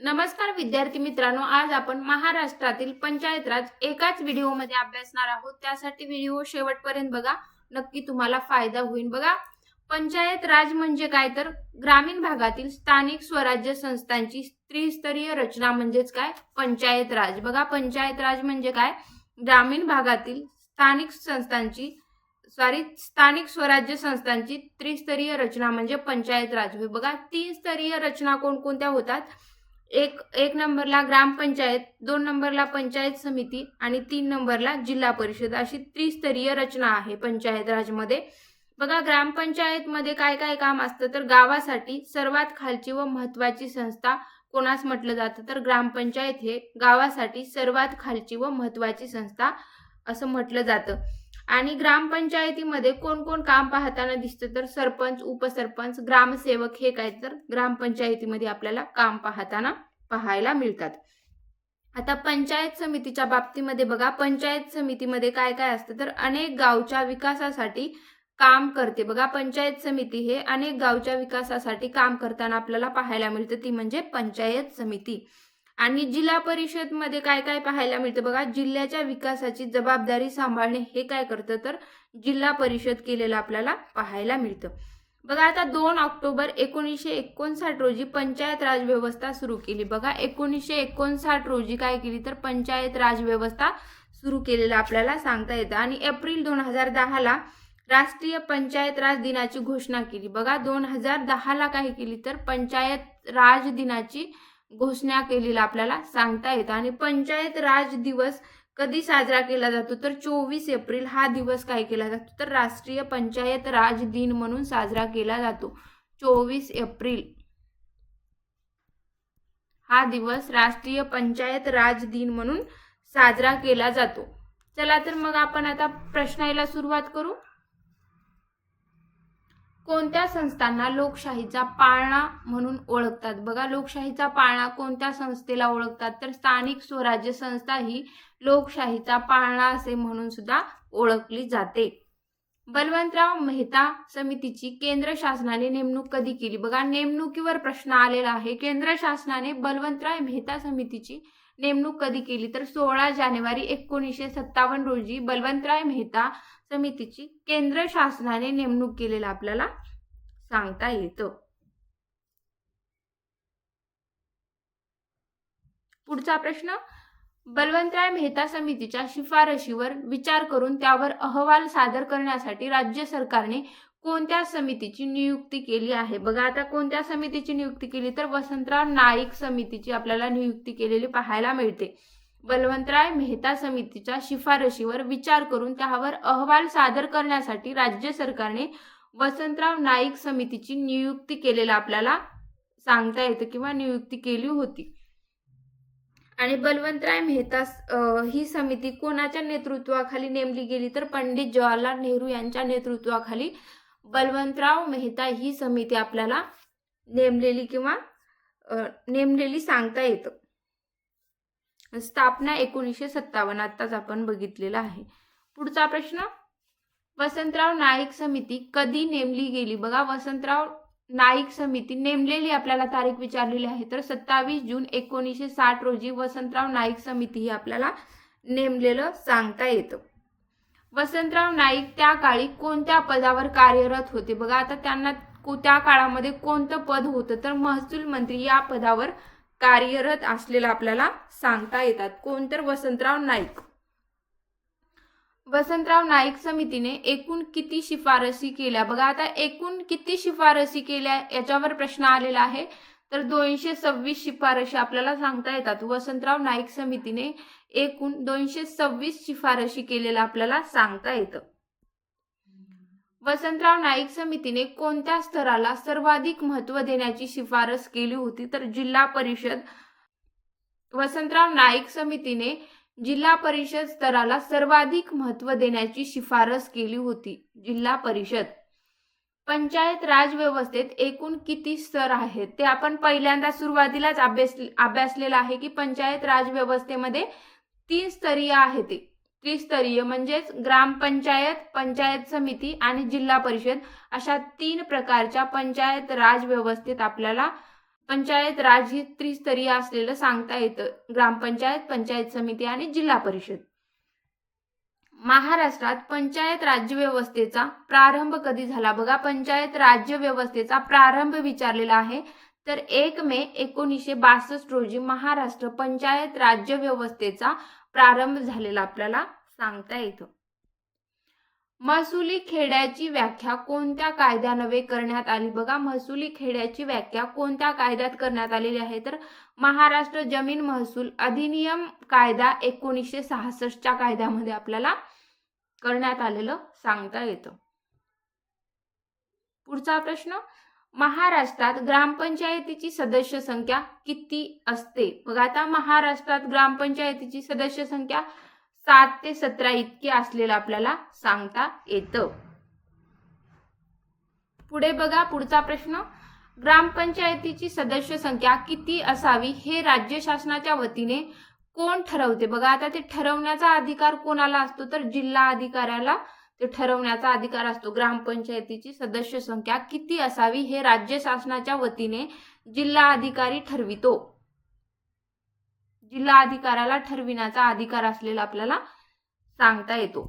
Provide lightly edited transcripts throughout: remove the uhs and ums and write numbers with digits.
नमस्कार विद्यार्थी मित्रांनो, आज आपण महाराष्ट्रातील पंचायत राज एकाच व्हिडिओमध्ये अभ्यासणार आहोत। त्यासाठी व्हिडिओ शेवटपर्यंत बघा, नक्की तुम्हाला फायदा होईल। बघा, पंचायत राज म्हणजे काय तर ग्रामीण भागातील स्थानिक स्वराज्य संस्थांची त्रिस्तरीय रचना म्हणजेच काय पंचायत राज। बघा, पंचायत राज म्हणजे काय ग्रामीण भागातील स्थानिक स्वराज्य संस्थांची त्रिस्तरीय रचना म्हणजे पंचायत राज होय। बघा, तीन स्तरीय रचना कोणकोणत्या होतात? एक नंबरला ग्रामपंचायत, 2 नंबरला पंचायत समिती आणि 3 नंबरला जिल्हा परिषद, अशी त्रिस्तरीय रचना आहे पंचायत राजमध्ये। बघा, ग्रामपंचायत मध्ये काय काय काम असतं तर गावासाठी सर्वात खालची व महत्त्वाची संस्था कोणास म्हटलं जातं तर ग्रामपंचायत हे गावासाठी सर्वात खालची व महत्त्वाची संस्था असं म्हटलं जातं। आणि ग्रामपंचायतीमध्ये कोण कोण काम पाहताना दिसतं तर सरपंच, उपसरपंच, ग्रामसेवक हे काय तर ग्रामपंचायतीमध्ये आपल्याला काम पाहायला मिळतात। आता पंचायत समितीच्या बाबतीमध्ये बघा, पंचायत समितीमध्ये काय काय असतं तर अनेक गावच्या विकासासाठी काम करते। बघा, पंचायत समिती हे अनेक गावच्या विकासासाठी काम करताना आपल्याला पाहायला मिळतं, ती म्हणजे पंचायत समिती। आणि जिल्हा परिषद मध्ये काय काय पाहायला मिळतं बघा, जिल्ह्याच्या विकासाची जबाबदारी सांभाळणे हे काय करतं तर जिल्हा परिषद केलेलं आपल्याला पाहायला मिळतं। बघा, आता 2 ऑक्टोबर 1959 रोजी पंचायत राज व्यवस्था सुरू केली। बघा, 1959 रोजी काय केली तर पंचायत राज व्यवस्था सुरू केलेलं आपल्याला सांगता येतं। आणि एप्रिल 2010 ला राष्ट्रीय पंचायत राज दिनाची घोषणा केली। बघा, 2010 ला काय केली तर पंचायत राज दिनाची घोषणा केलेला आपल्याला सांगता येतं। आणि पंचायत राज दिवस कधी साजरा केला जातो तर 24 एप्रिल हा दिवस काय केला जातो तर राष्ट्रीय पंचायत राज दिन म्हणून साजरा केला जातो। 24 एप्रिल हा दिवस राष्ट्रीय पंचायत राज दिन म्हणून साजरा केला जातो। चला तर मग आपण आता प्रश्नाला सुरुवात करू। कोणत्या संस्थांना लोकशाहीचा पाळणा म्हणून ओळखतात? बघा, लोकशाहीचा पाळणा कोणत्या संस्थेला ओळखतात तर स्थानिक स्वराज्य संस्था ही लोकशाहीचा पाळणा असे म्हणून सुद्धा ओळखली जाते। बलवंतराव मेहता समितीची केंद्र शासनाने नेमणूक कधी केली? बघा, नेमणुकीवर प्रश्न आलेला आहे। केंद्र शासनाने बलवंतराव मेहता समितीची नेमणूक कधी केली तर 16 जानेवारी 1957 रोजी बलवंतराव मेहता समितीची केंद्र शासनाने नेमणूक केलेला आपल्याला सांगता येतं। पुढचा प्रश्न, बलवंतराव मेहता समितीच्या शिफारशीवर विचार करून त्यावर अहवाल सादर करण्यासाठी राज्य सरकारने कोणत्या समितीची नियुक्ती केली आहे? बघा, आता कोणत्या समितीची नियुक्ती केली तर वसंतराव नाईक समितीची आपल्याला नियुक्ती केलेली पाहायला मिळते। बलवंतराव मेहता समितीच्या शिफारशीवर विचार करून त्यावर अहवाल सादर करण्यासाठी राज्य सरकारने वसंतराव नाईक समितीची नियुक्ती केलेला आपल्याला सांगता येतं किंवा नियुक्ती केली होती। आणि बलवंतराव मेहता ही समिती कोणाच्या नेतृत्वाखाली नेमली गेली तर पंडित जवाहरलाल नेहरू यांच्या नेतृत्वाखाली बलवंतराव मेहता ही समिती आपल्याला नेमलेली सांगता येतं। स्थापना 1957 आताच आपण बघितलेला आहे। पुढचा प्रश्न, वसंतराव नाईक समिती कधी नेमली गेली? बघा, वसंतराव नाईक समिती नेमलेली आपल्याला तारीख विचारलेली आहे तर 27 जून 1960 रोजी वसंतराव नाईक समिती ही आपल्याला नेमलेलं सांगता येतं। वसंतराव नाईक त्या काळी कोणत्या पदावर कार्यरत होते? बघा, आता त्यांना त्या काळामध्ये कोणतं पद होतं तर महसूल मंत्री या पदावर कार्यरत असलेला आपल्याला सांगता येतात। कोण तर वसंतराव नाईक। वसंतराव नाईक समितीने एकूण किती शिफारसी केल्या? बघा, आता एकूण किती शिफारसी केल्या याच्यावर प्रश्न आलेला आहे तर 226 शिफारशी आपल्याला सांगता येतात। वसंतराव नाईक समितीने एकूण 226 शिफारशी केलेल्या आपल्याला सांगता येतं। वसंतराव नाईक समितीने कोणत्या स्तराला सर्वाधिक महत्त्व देण्याची शिफारस केली होती तर जिल्हा परिषद। वसंतराव नाईक समितीने जिल्हा परिषद स्तराला सर्वाधिक महत्त्व देण्याची शिफारस केली होती, जिल्हा परिषद। पंचायत राज व्यवस्थेत एकूण किती स्तर आहेत ते आपण पहिल्यांदा सुरुवातीलाच अभ्यासलेला आहे की पंचायत राज व्यवस्थेमध्ये 3 स्तरीय आहे ते त्रिस्तरीय म्हणजेच ग्रामपंचायत, पंचायत समिती आणि जिल्हा परिषद अशा 3 प्रकारच्या पंचायत राज व्यवस्थेत आपल्याला पंचायत राज ही त्रिस्तरीय असलेलं सांगता येतं. ग्रामपंचायत, पंचायत समिती आणि जिल्हा परिषद. महाराष्ट्रात पंचायत राज्य व्यवस्थेचा प्रारंभ कधी झाला? बघा, पंचायत राज्य व्यवस्थेचा प्रारंभ विचारलेला आहे. तर 1 मे 1962 रोजी महाराष्ट्र पंचायत राज्य व्यवस्थेचा प्रारंभ झालेला आपल्याला सांगता येतं. महसुली खेड्याची व्याख्या कोणत्या कायद्यान्वये करण्यात आली? बघा, महसुली खेड्याची व्याख्या कोणत्या कायद्यात करण्यात आलेली आहे? तर महाराष्ट्र जमीन महसूल अधिनियम कायदा 1966च्या कायद्यामध्ये आपल्याला करण्यात आलेलं सांगता येतं. पुढचा प्रश्न, महाराष्ट्रात ग्रामपंचायतीची सदस्य संख्या किती असते? बघा, आता महाराष्ट्रात ग्रामपंचायतीची सदस्य संख्या 7 ते 17 इतकी असलेलं आपल्याला सांगता येतं. पुढे बघा, पुढचा प्रश्न, ग्रामपंचायतीची सदस्य संख्या किती असावी हे राज्य शासनाच्या वतीने कोण ठरवते? बघा, आता ते ठरवण्याचा अधिकार कोणाला असतो? तर जिल्हा अधिकाऱ्याला ते ठरवण्याचा अधिकार असतो. ग्रामपंचायतीची सदस्य संख्या किती असावी हे राज्य शासनाच्या वतीने जिल्हा अधिकारी ठरवितो. जिल्हा अधिकाऱ्याला ठरविण्याचा अधिकार असलेला आपल्याला सांगता येतो.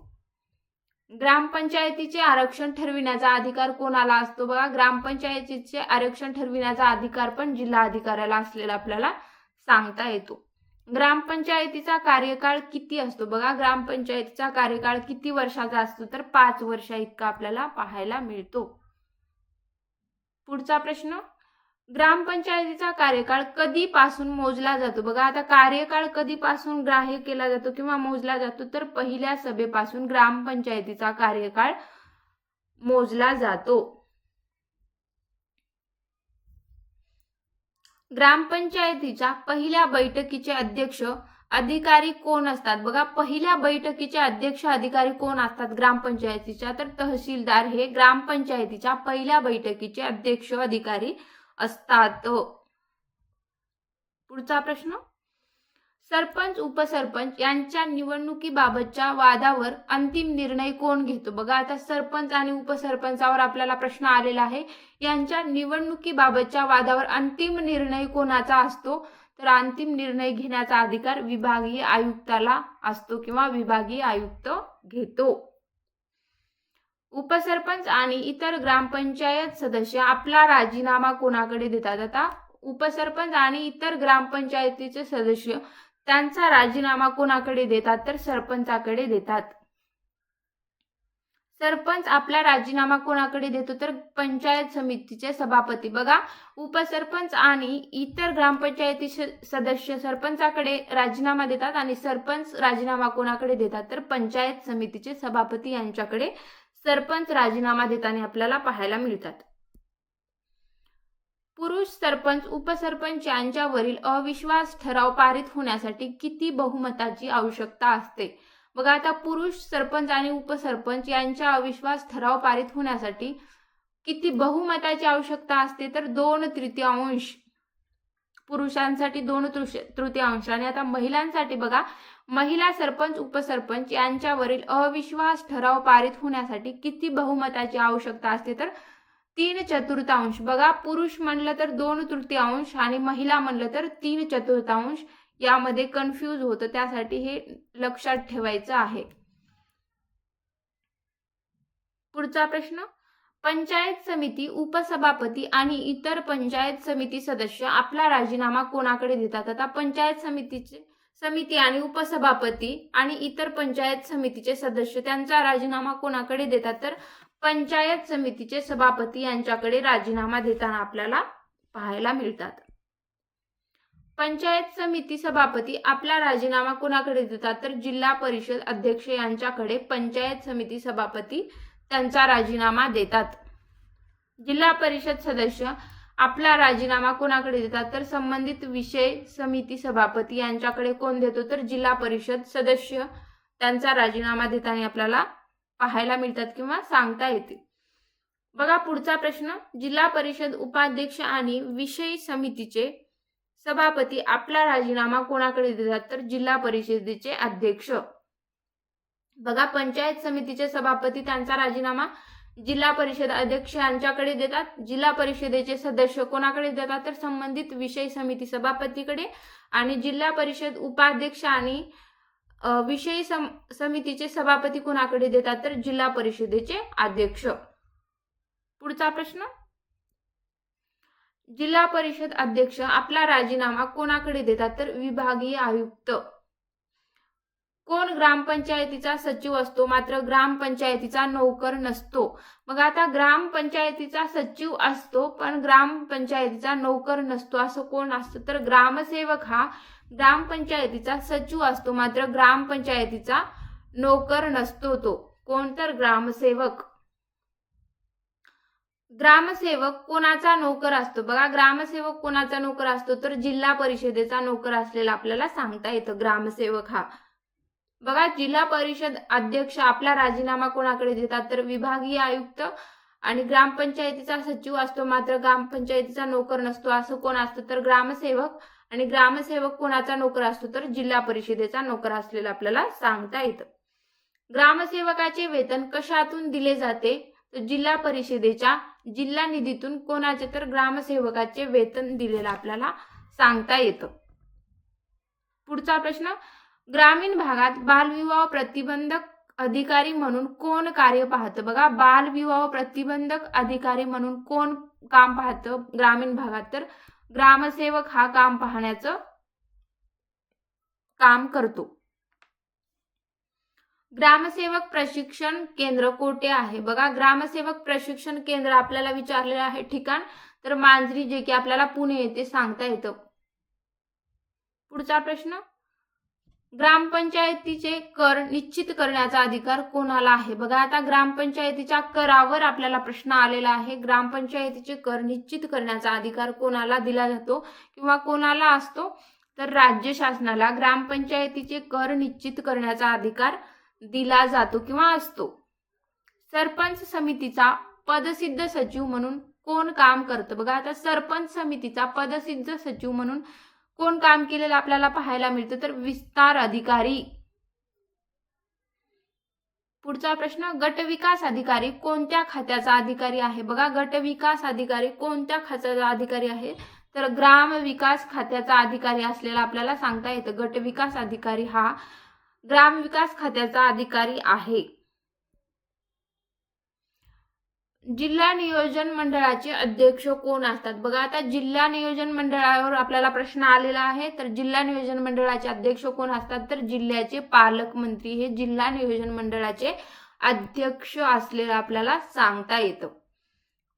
ग्रामपंचायतीचे आरक्षण ठरविण्याचा अधिकार कोणाला असतो? बघा, ग्रामपंचायतीचे आरक्षण ठरविण्याचा अधिकार पण जिल्हा अधिकाऱ्याला असलेला आपल्याला सांगता येतो. ग्रामपंचायतीचा कार्यकाळ किती असतो? बघा, ग्रामपंचायतीचा कार्यकाळ किती वर्षाचा असतो? तर 5 वर्ष इतका आपल्याला पाहायला मिळतो. पुढचा प्रश्न, ग्रामपंचायतीचा कार्यकाळ कधीपासून मोजला जातो? बघा, आता कार्यकाळ कधीपासून ग्राह्य केला जातो किंवा मोजला जातो? तर पहिल्या सभेपासून ग्रामपंचायतीचा कार्यकाळ मोजला जातो. ग्रामपंचायतीच्या पहिल्या बैठकीचे अध्यक्ष अधिकारी कोण असतात? बघा, पहिल्या बैठकीचे अध्यक्ष अधिकारी कोण असतात ग्रामपंचायतीच्या? तर तहसीलदार हे ग्रामपंचायतीच्या पहिल्या बैठकीचे अध्यक्ष अधिकारी असतात. पुढचा प्रश्न, सरपंच उपसरपंच यांच्या निवडणुकीबाबतच्या वादावर अंतिम निर्णय कोण घेतो? बघा, आता सरपंच आणि उपसरपंचावर आपल्याला प्रश्न आलेला आहे. यांच्या निवडणुकीबाबतच्या वादावर अंतिम निर्णय कोणाचा असतो? तर अंतिम निर्णय घेण्याचा अधिकार विभागीय आयुक्ताला असतो किंवा विभागीय आयुक्त घेतो. उपसरपंच आणि इतर ग्रामपंचायत सदस्य आपला राजीनामा कोणाकडे देतात? आता उपसरपंच आणि इतर ग्रामपंचायतीचे सदस्य त्यांचा राजीनामा कोणाकडे देतात? तर सरपंचाकडे देतात. सरपंच आपला राजीनामा कोणाकडे देतो? तर पंचायत समितीचे सभापती. बघा, उपसरपंच आणि इतर ग्रामपंचायती सदस्य सरपंचाकडे राजीनामा देतात आणि सरपंच राजीनामा कोणाकडे देतात? तर पंचायत समितीचे सभापती यांच्याकडे सरपंच राजीनामा देताना आपल्याला पाहायला मिळतात. पुरुष सरपंच उपसरपंच यांच्यावरील अविश्वास ठराव पारित होण्यासाठी किती बहुमताची आवश्यकता असते? बघा, आता पुरुष सरपंच आणि उपसरपंच यांच्या अविश्वास ठराव पारित होण्यासाठी किती बहुमताची आवश्यकता असते? तर 2/3 पुरुषांसाठी 2/3 आणि आता महिलांसाठी बघा, महिला सरपंच उपसरपंच यांच्यावरील अविश्वास ठराव पारित होण्यासाठी किती बहुमताची आवश्यकता असते? तर 3/4. बघा, पुरुष म्हणलं तर 2/3 आणि महिला म्हणलं तर 3/4. यामध्ये कन्फ्यूज होतं, त्यासाठी हे लक्षात ठेवायचं आहे. पुढचा प्रश्न, पंचायत समिती उपसभापती आणि इतर पंचायत समिती सदस्य आपला राजीनामा कोणाकडे देतात? आता पंचायत समिती आणि उपसभापती आणि इतर पंचायत समितीचे सदस्य त्यांचा राजीनामा कोणाकडे देतात? तर पंचायत समितीचे सभापती यांच्याकडे राजीनामा देताना आपल्याला पाहायला मिळतात. पंचायत समिती सभापती आपला राजीनामा कोणाकडे देतात? तर जिल्हा परिषद अध्यक्ष यांच्याकडे पंचायत समिती सभापती त्यांचा राजीनामा देतात. जिल्हा परिषद सदस्य आपला राजीनामा कोणाकडे देतात? तर संबंधित विषय समिती सभापती यांच्याकडे कोण देतो? तर जिल्हा परिषद सदस्य त्यांचा राजीनामा देताना आपल्याला पाहायला मिळतात किंवा सांगता येते. बघा, पुढचा प्रश्न, जिल्हा परिषद उपाध्यक्ष आणि विषय समितीचे सभापती आपला राजीनामा कोणाकडे देतात? तर जिल्हा परिषदेचे अध्यक्ष. बघा, पंचायत समितीचे सभापती त्यांचा राजीनामा जिल्हा परिषद अध्यक्ष यांच्याकडे देतात. जिल्हा परिषदेचे सदस्य कोणाकडे देतात तर संबंधित विषय समिती सभापतीकडे. आणि जिल्हा परिषद उपाध्यक्ष आणि विषयी समितीचे सभापती कोणाकडे देतात तर जिल्हा परिषदेचे अध्यक्ष. पुढचा प्रश्न, जिल्हा परिषद अध्यक्ष आपला राजीनामा कोणाकडे देतात तर विभागीय आयुक्त. कोण ग्रामपंचायतीचा सचिव असतो मात्र ग्रामपंचायतीचा नोकर नसतो. मग आता ग्रामपंचायतीचा सचिव असतो पण ग्रामपंचायतीचा नोकर नसतो, असं कोण असतं तर ग्रामसेवक हा ग्रामपंचायतीचा सचिव असतो मात्र ग्रामपंचायतीचा नोकर नसतो. तो कोण तर ग्रामसेवक. ग्रामसेवक कोणाचा नोकर असतो बघा, ग्रामसेवक कोणाचा नोकर असतो तर जिल्हा परिषदेचा नोकर असलेला आपल्याला सांगता येतं ग्रामसेवक हा. बघा, जिल्हा परिषद अध्यक्ष आपला राजीनामा कोणाकडे देतात तर विभागीय आयुक्त. आणि ग्रामपंचायतीचा सचिव असतो मात्र ग्रामपंचायतीचा नोकर नसतो, असं कोण असतं तर ग्रामसेवक. आणि ग्रामसेवक कोणाचा नोकर असतो तर जिल्हा परिषदेचा नोकर असलेला आपल्याला सांगता येतं. ग्रामसेवकाचे वेतन कशातून दिले जाते तर जिल्हा परिषदेच्या जिल्हा निधीतून. कोणाचे तर ग्रामसेवकाचे वेतन दिलेलं आपल्याला सांगता येतं. पुढचा प्रश्न, ग्रामीण भागात बालविवाह प्रतिबंधक अधिकारी म्हणून कोण कार्य पाहतं. बघा, बालविवाह प्रतिबंधक अधिकारी म्हणून कोण काम पाहतं ग्रामीण भागात तर ग्रामसेवक हा काम पाहण्याचं काम करतो. ग्रामसेवक प्रशिक्षण केंद्र कोठे आहे. बघा, ग्रामसेवक प्रशिक्षण केंद्र आपल्याला विचारलेलं आहे ठिकाण तर मांजरी, जे की आपल्याला पुणे येथे सांगता येतं. पुढचा प्रश्न, ग्रामपंचायतीचे कर निश्चित करण्याचा अधिकार कोणाला आहे. बघा, आता ग्रामपंचायतीच्या करावर आपल्याला प्रश्न आलेला आहे. ग्रामपंचायतीचे कर निश्चित करण्याचा अधिकार कोणाला दिला जातो किंवा कोणाला असतो तर राज्य शासनाला ग्रामपंचायतीचे कर निश्चित करण्याचा अधिकार दिला जातो किंवा असतो. सरपंच समितीचा पदसिद्ध सचिव म्हणून कोण काम करतं. बघा, आता सरपंच समितीचा पदसिद्ध सचिव म्हणून कोण काम केलेलं आपल्याला पाहायला मिळतं तर विस्तार अधिकारी. पुढचा प्रश्न, गट विकास अधिकारी कोणत्या खात्याचा अधिकारी आहे. बघा, गट विकास अधिकारी कोणत्या खात्याचा अधिकारी आहे तर ग्राम विकास खात्याचा अधिकारी असलेला आपल्याला सांगता येतं. गट विकास अधिकारी हा ग्राम विकास खात्याचा अधिकारी आहे. जिल्हा नियोजन मंडळाचे अध्यक्ष कोण असतात. बघा, आता जिल्हा नियोजन मंडळावर आपल्याला प्रश्न आलेला आहे तर जिल्हा नियोजन मंडळाचे अध्यक्ष कोण असतात तर जिल्ह्याचे पालकमंत्री हे जिल्हा नियोजन मंडळाचे अध्यक्ष असलेलं आपल्याला सांगता येतं.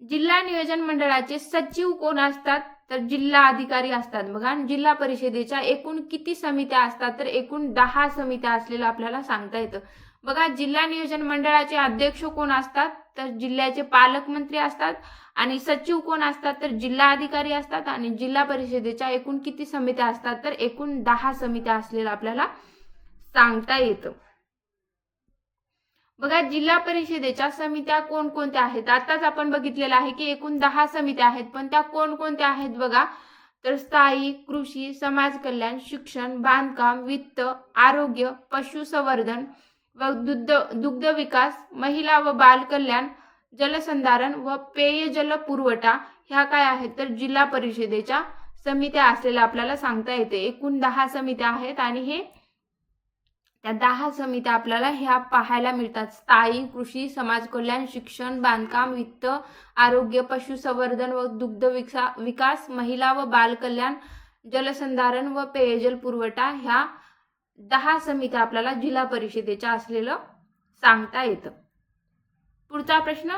जिल्हा नियोजन मंडळाचे सचिव कोण असतात तर जिल्हा अधिकारी असतात. बघा, जिल्हा परिषदेच्या एकूण किती समित्या असतात तर एकूण 10 समित्या असलेलं आपल्याला सांगता येतं. बघा, जिल्हा नियोजन मंडळाचे अध्यक्ष कोण असतात तर जिल्ह्याचे पालकमंत्री असतात. आणि सचिव कोण असतात तर जिल्हा अधिकारी असतात. आणि जिल्हा परिषदेच्या एकूण किती समित्या असतात तर एकूण 10 समित्या असलेलं आपल्याला सांगता येतं. बघा, जिल्हा परिषदेच्या समित्या कोणकोणत्या आहेत. आताच आपण बघितलेलं आहे की एकूण 10 समित्या आहेत, पण त्या कोणकोणत्या आहेत बघा तर स्थायी, कृषी, समाज कल्याण, शिक्षण, बांधकाम, वित्त, आरोग्य, पशुसंवर्धन व दुग्ध विकास, महिला व बाल कल्याण, जलसंधारण व पेयजल पुरवठा ह्या काय आहेत तर जिल्हा परिषदेच्या समित्या असलेल्या आपल्याला सांगता येते. एकूण 10 समित्या आहेत आणि हे त्या 10 समित्या आपल्याला ह्या पाहायला मिळतात. स्थायी, कृषी, समाज कल्याण, शिक्षण, बांधकाम, वित्त, आरोग्य, पशुसंवर्धन व दुग्ध विकास, महिला व बाल कल्याण, जलसंधारण व पेयजल पुरवठा ह्या 10 समित्या आपल्याला जिल्हा परिषदेच्या असलेलं सांगता येतं. पुढचा प्रश्न,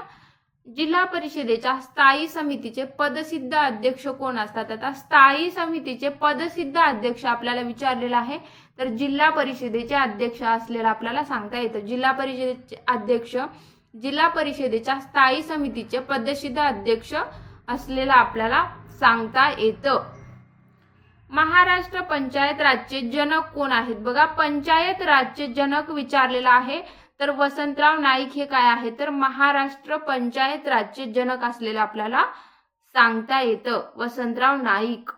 जिल्हा परिषदेच्या स्थायी समितीचे पदसिद्ध अध्यक्ष कोण असतात. आता स्थायी समितीचे पदसिद्ध अध्यक्ष आपल्याला विचारलेला आहे तर जिल्हा परिषदेचे अध्यक्ष असलेला आपल्याला सांगता येतं. जिल्हा परिषदेचे अध्यक्ष जिल्हा परिषदेच्या स्थायी समितीचे पदसिद्ध अध्यक्ष असलेला आपल्याला सांगता येतं. महाराष्ट्र पंचायत राजचे जनक कोण आहेत. बघा, पंचायत राजचे जनक विचारलेला आहे तर वसंतराव नाईक हे काय आहे तर महाराष्ट्र पंचायत राजचे जनक असलेलं आपल्याला सांगता येतं, वसंतराव नाईक.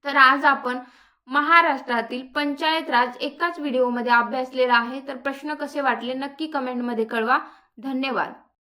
तर आज आपण महाराष्ट्रातील पंचायत राज एकाच व्हिडिओमध्ये अभ्यासलेला आहे. तर प्रश्न कसे वाटले नक्की कमेंटमध्ये कळवा. धन्यवाद.